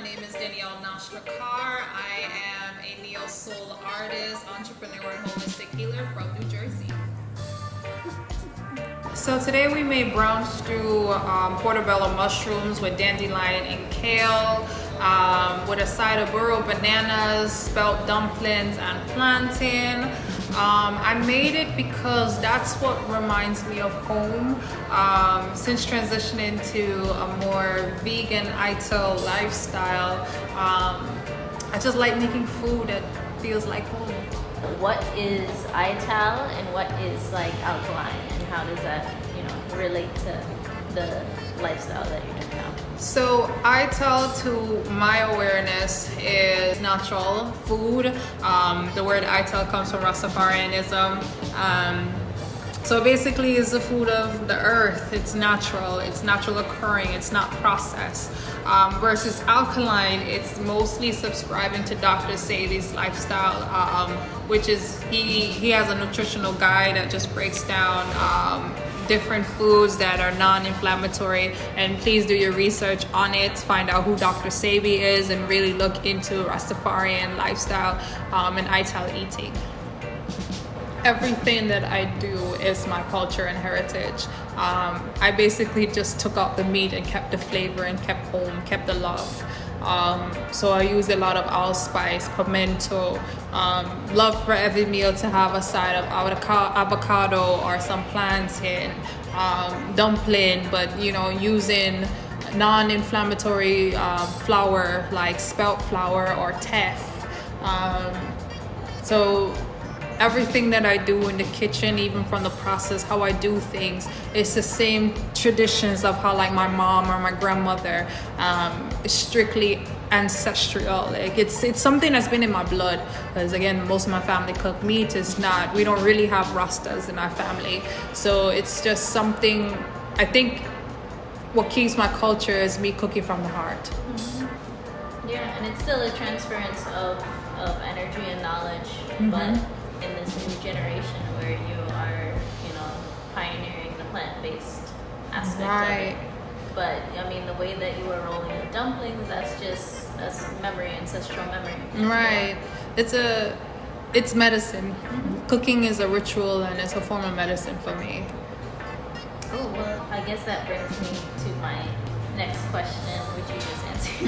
name is Nastrah Carr. I am a neo-soul artist, entrepreneur, and holistic healer from New Jersey. So today we made brown stew portobello mushrooms with dandelion and kale, with a side of Burro bananas, spelt dumplings, and plantain. I made it because that's what reminds me of home. Since transitioning to a more vegan Ital lifestyle, I just like making food that feels like home. What is Ital and what is like alkaline, and how does that, relate to the lifestyle that you're doing now? So Ital, to my awareness, is natural food. The word Ital comes from Rastafarianism. So basically it's the food of the earth. It's natural occurring, it's not processed. Versus alkaline, it's mostly subscribing to Dr. Sebi's lifestyle, which is, he has a nutritional guide that just breaks down different foods that are non-inflammatory, and please do your research on it, find out who Dr. Sebi is, and really look into Rastafarian lifestyle and Ital eating. Everything that I do is my culture and heritage. I basically just took out the meat and kept the flavor and kept home, kept the love. So I use a lot of allspice, pimento. Love for every meal to have a side of avocado or some plantain, dumpling, but using non-inflammatory flour like spelt flour or teff. So everything that I do in the kitchen, even from the process, how I do things, it's the same traditions of how like my mom or my grandmother. It's strictly ancestral. Like it's something that's been in my blood, because again, most of my family cook meat. We don't really have rastas in our family, so it's just something. I think what keeps my culture is me cooking from the heart. Mm-hmm. Yeah, and it's still a transference of energy and knowledge, Mm-hmm. but in this new generation where you are, pioneering the plant-based aspect Right. of it. But I mean, the way that you were rolling the dumplings, that's memory, ancestral memory. Right. It's medicine. Mm-hmm. Cooking is a ritual and it's a form of medicine for me. Oh, well, I guess that brings me to my next question, which you just answered.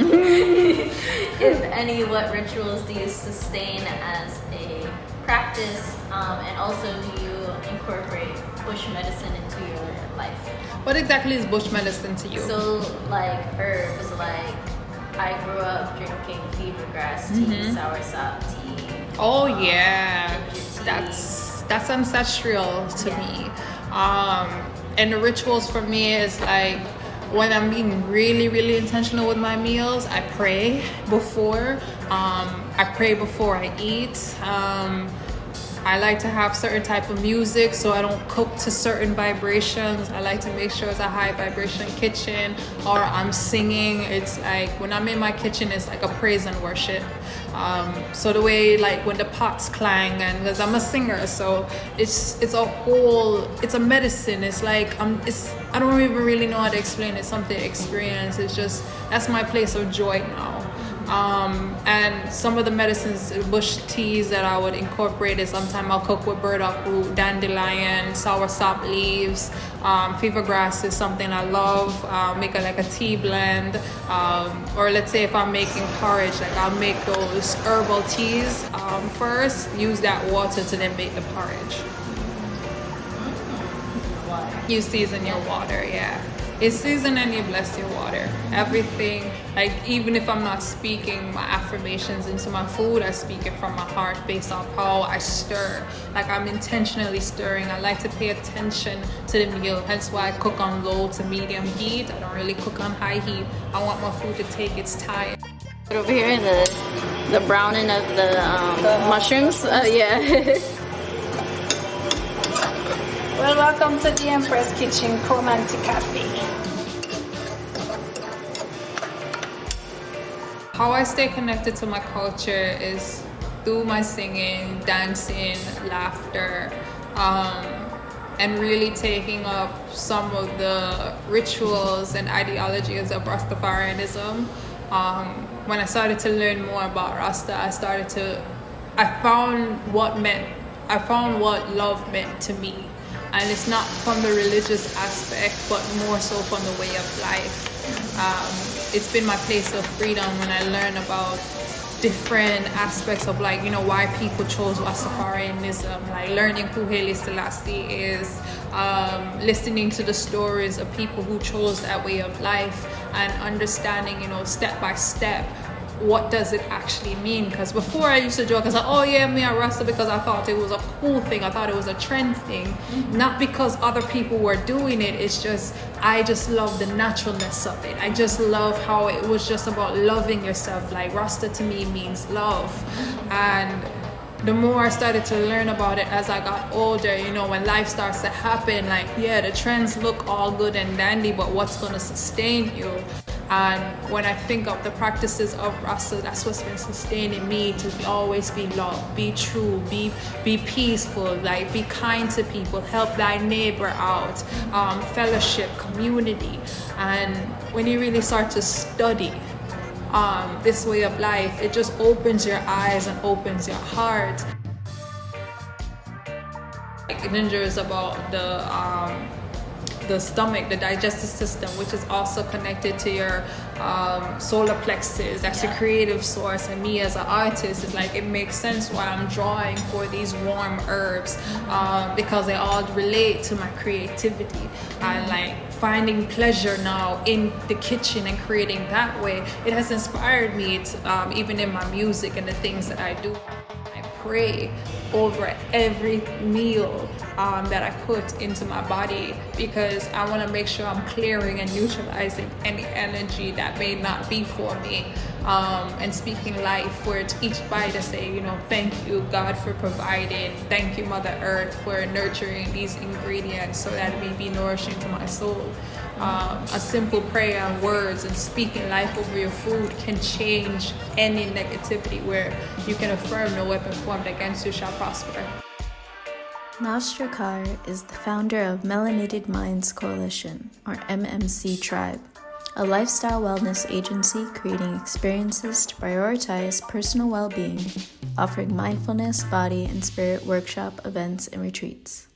If any, what rituals do you sustain as a practice, and also do you incorporate bush medicine into your life? What exactly is bush medicine to you? So like herbs, like I grew up drinking fever grass tea, Mm-hmm. soursop tea. Oh yeah, ginger tea. that's ancestral to me. And the rituals for me is like when I'm being really, really intentional with my meals, I pray before. I pray before I eat. I like to have certain type of music, so I don't cook to certain vibrations. I like to make sure it's a high vibration kitchen, or I'm singing. It's like when I'm in my kitchen, it's like a praise and worship. So the way like when the pots clang, and because I'm a singer, so it's a medicine. It's like I don't even really know how to explain it. It's something to experience. It's just, that's my place of joy now. And some of the medicines, bush teas that I would incorporate is sometimes I'll cook with burdock root, dandelion, soursop leaves. Fever grass is something I love. Make like a tea blend. Or let's say if I'm making porridge, like I'll make those herbal teas first, use that water to then make the porridge. You season your water, yeah. It's seasoned and you bless your water. Everything, like even if I'm not speaking my affirmations into my food, I speak it from my heart based off how I stir. Like I'm intentionally stirring. I like to pay attention to the meal. That's why I cook on low to medium heat. I don't really cook on high heat. I want my food to take its time. Over here, the browning of the mushrooms. Yeah. Well, welcome to the Empress Kitchen Romantic Cafe. How I stay connected to my culture is through my singing, dancing, laughter, and really taking up some of the rituals and ideologies of Rastafarianism. when I started to learn more about Rasta, I found what love meant to me. And it's not from the religious aspect, but more so from the way of life. It's been my place of freedom when I learn about different aspects of, like, you know, why people chose Rastafarianism, like learning who Haile Selassie is, listening to the stories of people who chose that way of life, and understanding, you know, step by step, what does it actually mean? Because before I used to joke, I was like, oh yeah, me a Rasta, because I thought it was a cool thing, I thought it was a trend thing, not because other people were doing it. It's just, I just love the naturalness of it. I just love how it was just about loving yourself. Like, Rasta to me means love. And the more I started to learn about it as I got older, you know, when life starts to happen, like, yeah, the trends look all good and dandy, but what's going to sustain you? And when I think of the practices of Rasta, that's what's been sustaining me, to always be love, be true, be peaceful, like, be kind to people, help thy neighbor out, fellowship, community. And when you really start to study this way of life, it just opens your eyes and opens your heart. Like, Ginger is about the stomach, the digestive system, which is also connected to your solar plexus. That's your creative source. And me as an artist, it's like, it makes sense why I'm drawing for these warm herbs, because they all relate to my creativity. And like, finding pleasure now in the kitchen and creating that way, it has inspired me to, even in my music and the things that I do. I pray over every meal that I put into my body, because I want to make sure I'm clearing and neutralizing any energy that may not be for me, and speaking life for each bite to say, you know, thank you, God, for providing. Thank you, Mother Earth, for nurturing these ingredients so that it may be nourishing to my soul. A simple prayer and words and speaking life over your food can change any negativity, where you can affirm no weapon formed against you shall prosper. Nastrah Carr is the founder of Melanated Minds Coalition, or MMC Tribe, a lifestyle wellness agency creating experiences to prioritize personal well-being, offering mindfulness, body, and spirit workshop events and retreats.